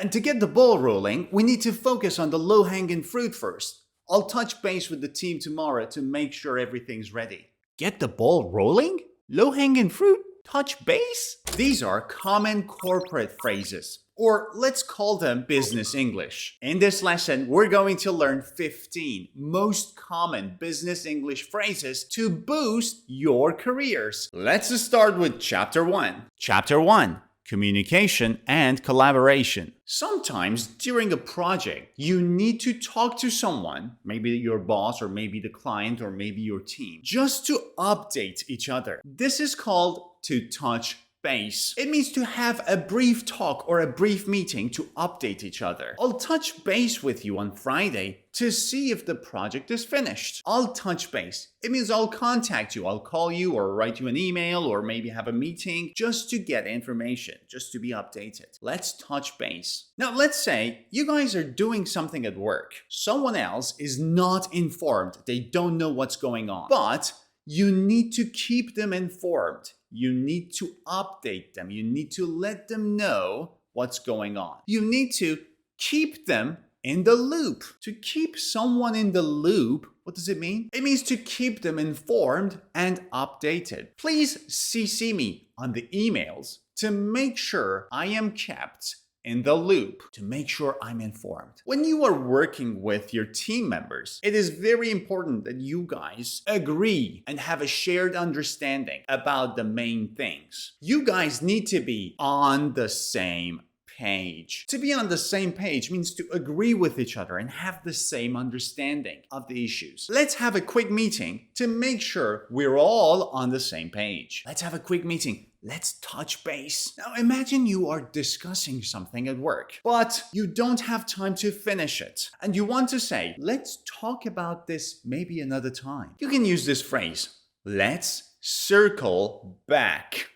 And to get the ball rolling, we need to focus on the low-hanging fruit first. I'll touch base with the team tomorrow to make sure everything's ready. Get the ball rolling? Low-hanging fruit? Touch base? These are common corporate phrases, or let's call them business English. In this lesson, we're going to learn 15 most common business English phrases to boost your careers. Let's start with Chapter 1. Chapter 1. Communication and collaboration. Sometimes during a project, you need to talk to someone, maybe your boss or maybe the client or maybe your team, just to update each other. This is called to touch base. It means to have a brief talk or a brief meeting to update each other. I'll touch base with you on Friday to see if the project is finished. I'll touch base. It means I'll contact you. I'll call you or write you an email or maybe have a meeting just to get information, just to be updated. Let's touch base. Now, let's say you guys are doing something at work. Someone else is not informed. They don't know what's going on, but you need to keep them informed. You need to update them. You need to let them know what's going on. You need to keep them in the loop. To keep someone in the loop, what does it mean? It means to keep them informed and updated. Please CC me on the emails to make sure I am kept in the loop, to make sure I'm informed. When you are working with your team members, it is very important that you guys agree and have a shared understanding about the main things. You guys need to be on the same page. To be on the same page means to agree with each other and have the same understanding of the issues. Let's have a quick meeting to make sure we're all on the same page. Let's have a quick meeting. Let's touch base. Now imagine you are discussing something at work, but you don't have time to finish it. And you want to say, let's talk about this maybe another time. You can use this phrase, let's circle back.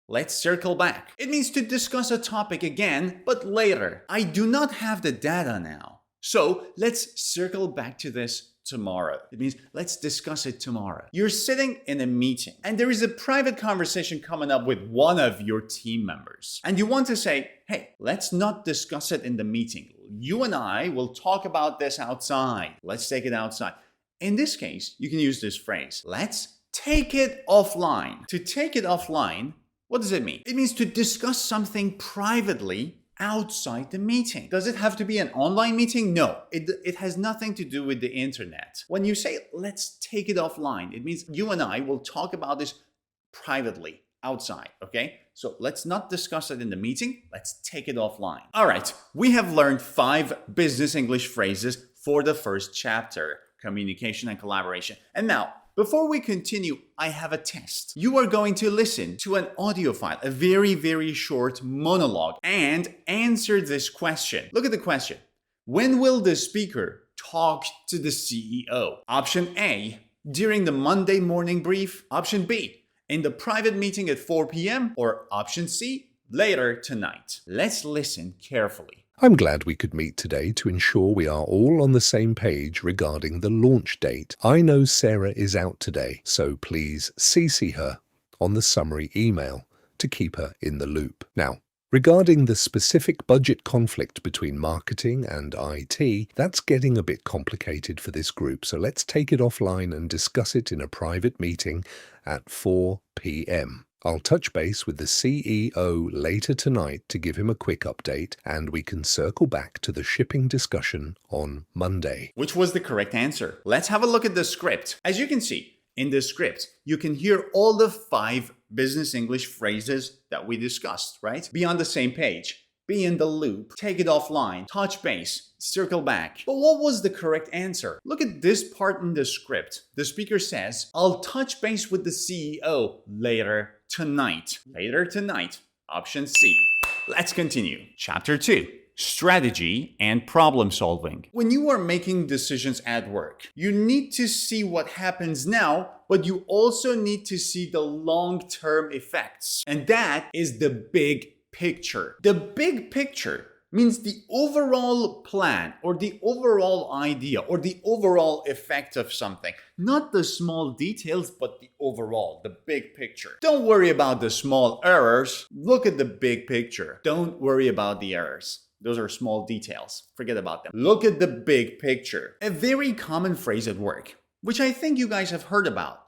Let's circle back. It means to discuss a topic again, but later. I do not have the data now. So let's circle back to this tomorrow. It means let's discuss it tomorrow. You're sitting in a meeting and there is a private conversation coming up with one of your team members. And you want to say, hey, let's not discuss it in the meeting. You and I will talk about this outside. Let's take it outside. In this case, you can use this phrase, let's take it offline. To take it offline, what does it mean? It means to discuss something privately outside the meeting. Does it have to be an online meeting? No, it has nothing to do with the internet. When you say, let's take it offline, it means you and I will talk about this privately outside, okay? So let's not discuss it in the meeting. Let's take it offline. All right, we have learned 5 business English phrases for the first chapter, communication and collaboration. And now, before we continue, I have a test. You are going to listen to an audio file, a very, very short monologue, and answer this question. Look at the question. When will the speaker talk to the CEO? Option A, during the Monday morning brief. Option B, in the private meeting at 4 p.m. Or option C, later tonight. Let's listen carefully. I'm glad we could meet today to ensure we are all on the same page regarding the launch date. I know Sarah is out today, so please CC her on the summary email to keep her in the loop. Now, regarding the specific budget conflict between marketing and IT, that's getting a bit complicated for this group, so let's take it offline and discuss it in a private meeting at 4 p.m. I'll touch base with the CEO later tonight to give him a quick update, and we can circle back to the shipping discussion on Monday. Which was the correct answer? Let's have a look at the script. As you can see, in the script, you can hear all the 5 business English phrases that we discussed, right? Be on the same page, be in the loop, take it offline, touch base, circle back. But what was the correct answer? Look at this part in the script. The speaker says, I'll touch base with the CEO later tonight. Later tonight. Option C. Let's continue. Chapter 2. Strategy and problem solving. When you are making decisions at work, you need to see what happens now, but you also need to see the long-term effects. And that is the big picture. The big picture means the overall plan or the overall idea or the overall effect of something. Not the small details, but the overall, the big picture. Don't worry about the small errors. Look at the big picture. Don't worry about the errors. Those are small details. Forget about them. Look at the big picture. A very common phrase at work, which I think you guys have heard about.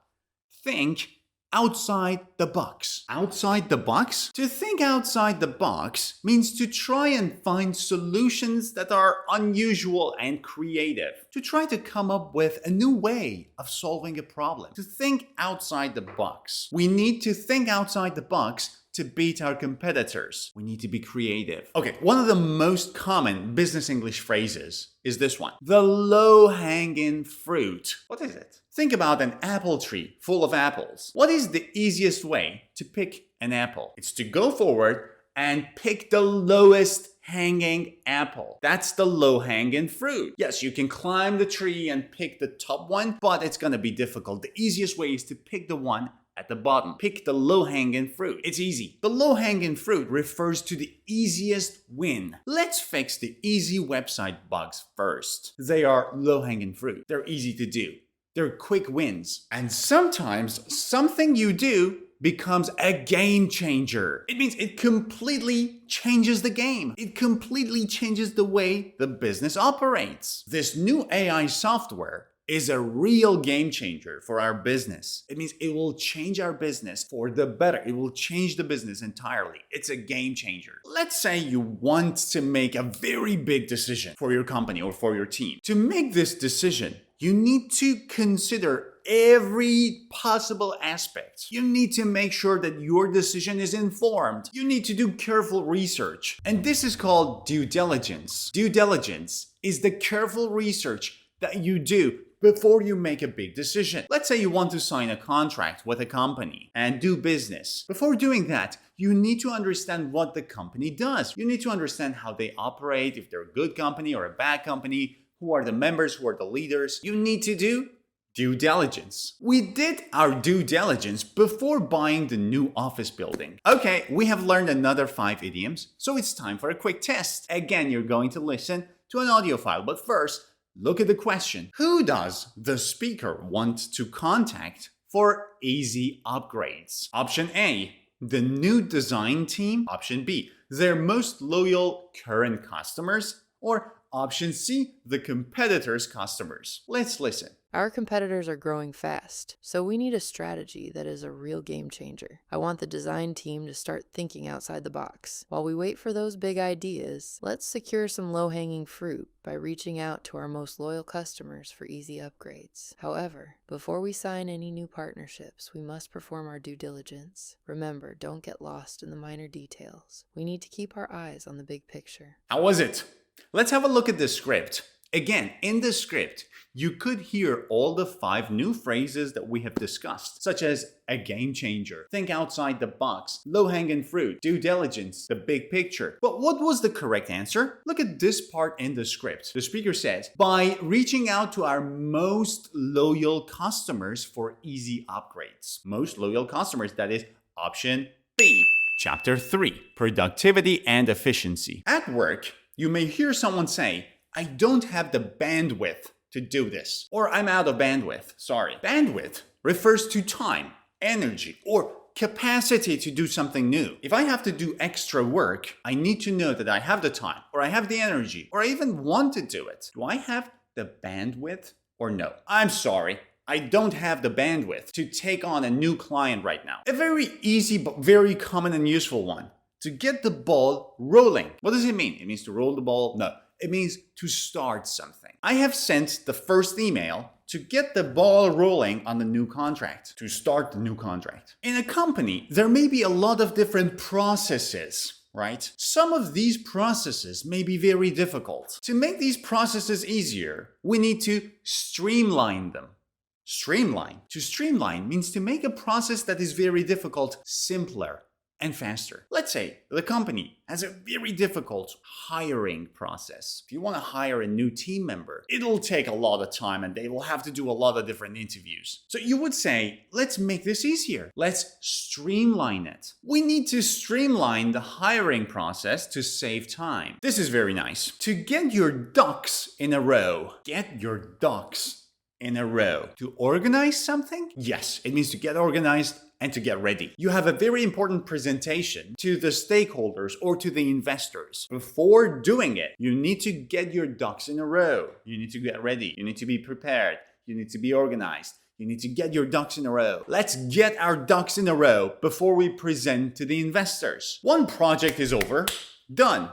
Think outside the box. Outside the box? To think outside the box means to try and find solutions that are unusual and creative. To try to come up with a new way of solving a problem. To think outside the box. We need to think outside the box to beat our competitors. We need to be creative. Okay, one of the most common business English phrases is this one. The low-hanging fruit. What is it? Think about an apple tree full of apples. What is the easiest way to pick an apple? It's to go forward and pick the lowest hanging apple. That's the low-hanging fruit. Yes, you can climb the tree and pick the top one, but it's gonna be difficult. The easiest way is to pick the one at the bottom. Pick the low-hanging fruit. It's easy. The low-hanging fruit refers to the easiest win. Let's fix the easy website bugs first. They are low-hanging fruit. They're easy to do. They're quick wins. And sometimes something you do becomes a game changer. It means it completely changes the game. It completely changes the way the business operates. This new AI software is a real game changer for our business. It means it will change our business for the better. It will change the business entirely. It's a game changer. Let's say you want to make a very big decision for your company or for your team. To make this decision, you need to consider every possible aspect. You need to make sure that your decision is informed. You need to do careful research. And this is called due diligence. Due diligence is the careful research that you do before you make a big decision. Let's say you want to sign a contract with a company and do business. Before doing that, you need to understand what the company does. You need to understand how they operate, if they're a good company or a bad company, who are the members, who are the leaders. You need to do due diligence. We did our due diligence before buying the new office building. Okay, we have learned another 5 idioms, so it's time for a quick test. Again, you're going to listen to an audio file, but first, look at the question. Who does the speaker want to contact for easy upgrades? Option A, the new design team. Option B, their most loyal current customers. Or option C, the competitors' customers. Let's listen. Our competitors are growing fast, so we need a strategy that is a real game changer. I want the design team to start thinking outside the box. While we wait for those big ideas, let's secure some low-hanging fruit by reaching out to our most loyal customers for easy upgrades. However, before we sign any new partnerships, we must perform our due diligence. Remember, don't get lost in the minor details. We need to keep our eyes on the big picture. How was it? Let's have a look at the script. Again, in the script, you could hear all the 5 new phrases that we have discussed, such as a game changer, think outside the box, low-hanging fruit, due diligence, the big picture. But what was the correct answer? Look at this part in the script. The speaker says, by reaching out to our most loyal customers for easy upgrades. Most loyal customers, that is option B. Chapter 3, Productivity and Efficiency. At work, you may hear someone say, I don't have the bandwidth to do this. Or I'm out of bandwidth, sorry. Bandwidth refers to time, energy, or capacity to do something new. If I have to do extra work, I need to know that I have the time, or I have the energy, or I even want to do it. Do I have the bandwidth or no? I'm sorry. I don't have the bandwidth to take on a new client right now. A very easy but very common and useful one. To get the ball rolling. What does it mean? It means to roll the ball? No. It means to start something. I have sent the first email to get the ball rolling on the new contract, to start the new contract. In a company, there may be a lot of different processes, right? Some of these processes may be very difficult. To make these processes easier, we need to streamline them. Streamline. To streamline means to make a process that is very difficult simpler and faster. Let's say the company has a very difficult hiring process. If you want to hire a new team member, it'll take a lot of time and they will have to do a lot of different interviews. So you would say, let's make this easier. Let's streamline it. We need to streamline the hiring process to save time. This is very nice. To get your ducks in a row. Get your ducks in a row. To organize something? Yes, it means to get organized and to get ready. You have a very important presentation to the stakeholders or to the investors. Before doing it, you need to get your ducks in a row. You need to get ready. You need to be prepared. You need to be organized. You need to get your ducks in a row. Let's get our ducks in a row before we present to the investors. One project is over. Done.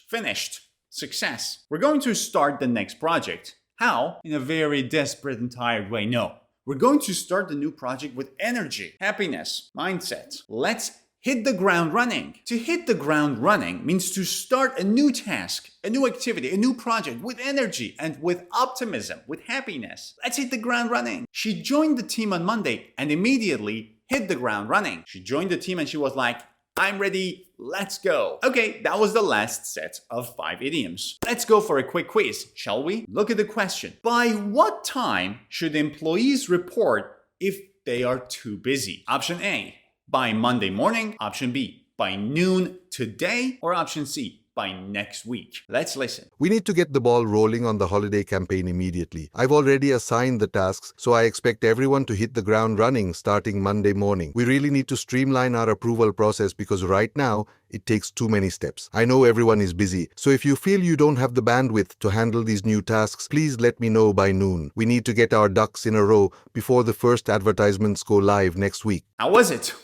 Finished. Success. We're going to start the next project. How? In a very desperate and tired way. No. We're going to start the new project with energy, happiness, mindset. Let's hit the ground running. To hit the ground running means to start a new task, a new activity, a new project with energy and with optimism, with happiness. Let's hit the ground running. She joined the team on Monday and immediately hit the ground running. She joined the team and she was like, I'm ready, let's go. Okay, that was the last set of 5 idioms. Let's go for a quick quiz, shall we? Look at the question. By what time should employees report if they are too busy? Option A, by Monday morning. Option B, by noon today. Or option C, by next week. Let's listen. We need to get the ball rolling on the holiday campaign immediately. I've already assigned the tasks, so I expect everyone to hit the ground running starting Monday morning. We really need to streamline our approval process because right now, it takes too many steps. I know everyone is busy, so if you feel you don't have the bandwidth to handle these new tasks, please let me know by noon. We need to get our ducks in a row before the first advertisements go live next week. How was it?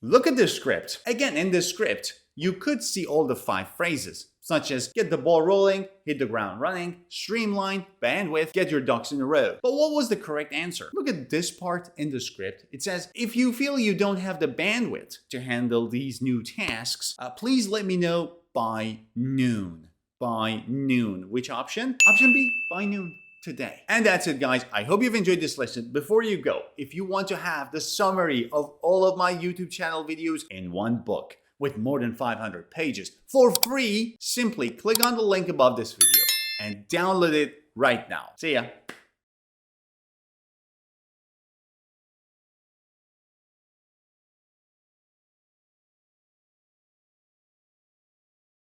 Look at the script. Again, in the script, you could see all the 5 phrases, such as get the ball rolling, hit the ground running, streamline, bandwidth, get your ducks in a row. But what was the correct answer? Look at this part in the script. It says, if you feel you don't have the bandwidth to handle these new tasks, please let me know by noon. By noon. Which option? Option B, by noon. Today. And that's it, guys. I hope you've enjoyed this lesson. Before you go, if you want to have the summary of all of my YouTube channel videos in one book with more than 500 pages for free, simply click on the link above this video and download it right now. See ya.